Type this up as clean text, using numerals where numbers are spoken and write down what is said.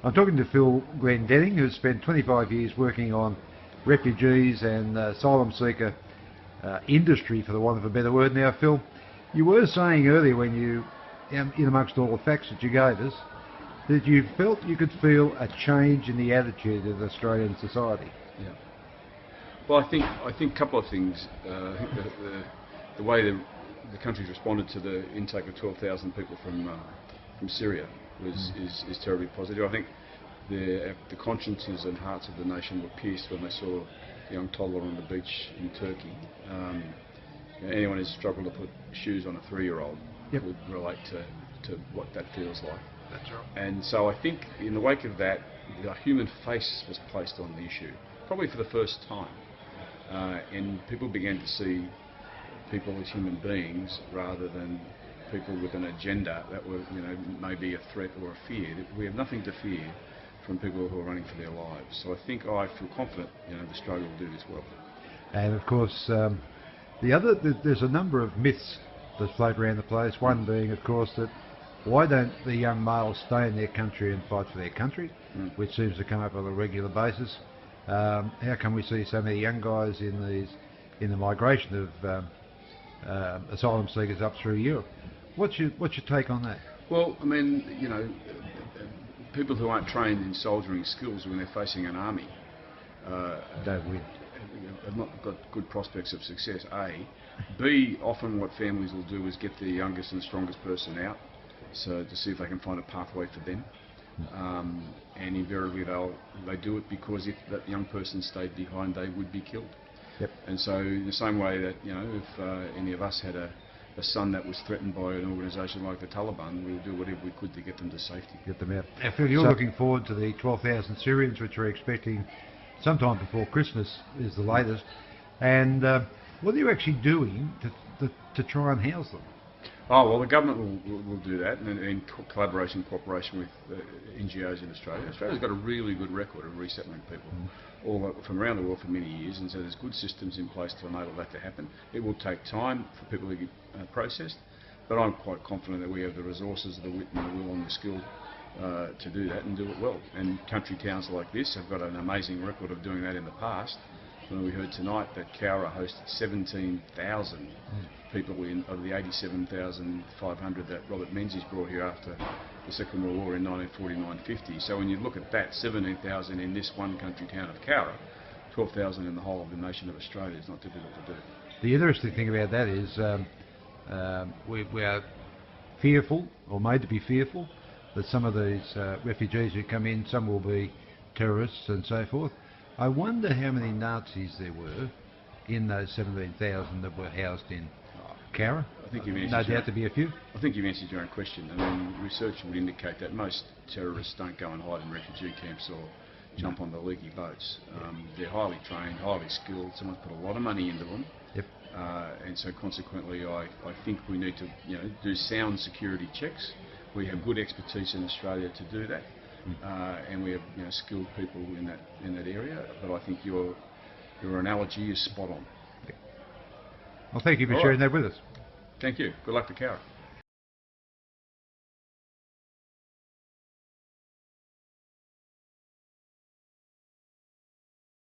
I'm talking to Phil Glendenning, who's spent 25 years working on refugees and asylum seeker industry, for the want of a better word. Now, Phil, you were saying earlier when you, in amongst all the facts that you gave us, that you felt you could feel a change in the attitude of Australian society. Yeah. Well, I think a couple of things. I think the way the country's responded to the intake of 12,000 people from Syria is terribly positive. I think the consciences and hearts of the nation were pierced when they saw a young toddler on the beach in Turkey. Anyone who's struggled to put shoes on a 3-year-old would relate to what that feels like. That's right. And so I think in the wake of that, the human face was placed on the issue, probably for the first time. And people began to see people as human beings rather than people with an agenda that were, maybe a threat or a fear. We have nothing to fear from people who are running for their lives. So I think I feel confident, Australia will do this well. And of course, there's a number of myths that float around the place. One being, of course, that why don't the young males stay in their country and fight for their country, which seems to come up on a regular basis. How come we see so many young guys in the migration of asylum seekers up through Europe? What's your take on that? Well, I mean, people who aren't trained in soldiering skills when they're facing an army Don't win. have not got good prospects of success, A. B, often what families will do is get the youngest and strongest person out, so to see if they can find a pathway for them. And invariably they do it because if that young person stayed behind, they would be killed. Yep. And so the same way that, if any of us had a son that was threatened by an organisation like the Taliban, we would do whatever we could to get them to safety. Get them out. Now, Phil, you're looking forward to the 12,000 Syrians, which we're expecting sometime before Christmas is the latest. And what are you actually doing to try and house them? Oh, well, the government will do that, and in cooperation with NGOs in Australia. Australia's got a really good record of resettling people all from around the world for many years, and so there's good systems in place to enable that to happen. It will take time for people to get processed, but I'm quite confident that we have the resources, the wit and the will and the skill to do that and do it well. And country towns like this have got an amazing record of doing that in the past. When we heard tonight that Cowra hosted 17,000 people of the 87,500 that Robert Menzies brought here after the Second World War in 1949-50. So when you look at that, 17,000 in this one country town of Cowra, 12,000 in the whole of the nation of Australia is not difficult to do. The interesting thing about that is we are fearful, or made to be fearful, that some of these refugees who come in, some will be terrorists and so forth. I wonder how many Nazis there were in those 17,000 that were housed in Cowra. I think you've no doubt to be a few. I think you've answered your own question. I mean, research would indicate that most terrorists don't go and hide in refugee camps or jump on the leaky boats. They're highly trained, highly skilled. Someone's put a lot of money into them. Yep. And so consequently, I think we need to do sound security checks. We have good expertise in Australia to do that. And we have skilled people in that area, but I think your analogy is spot on. Well, thank you for sharing that with us. Thank you. Good luck to Cowra.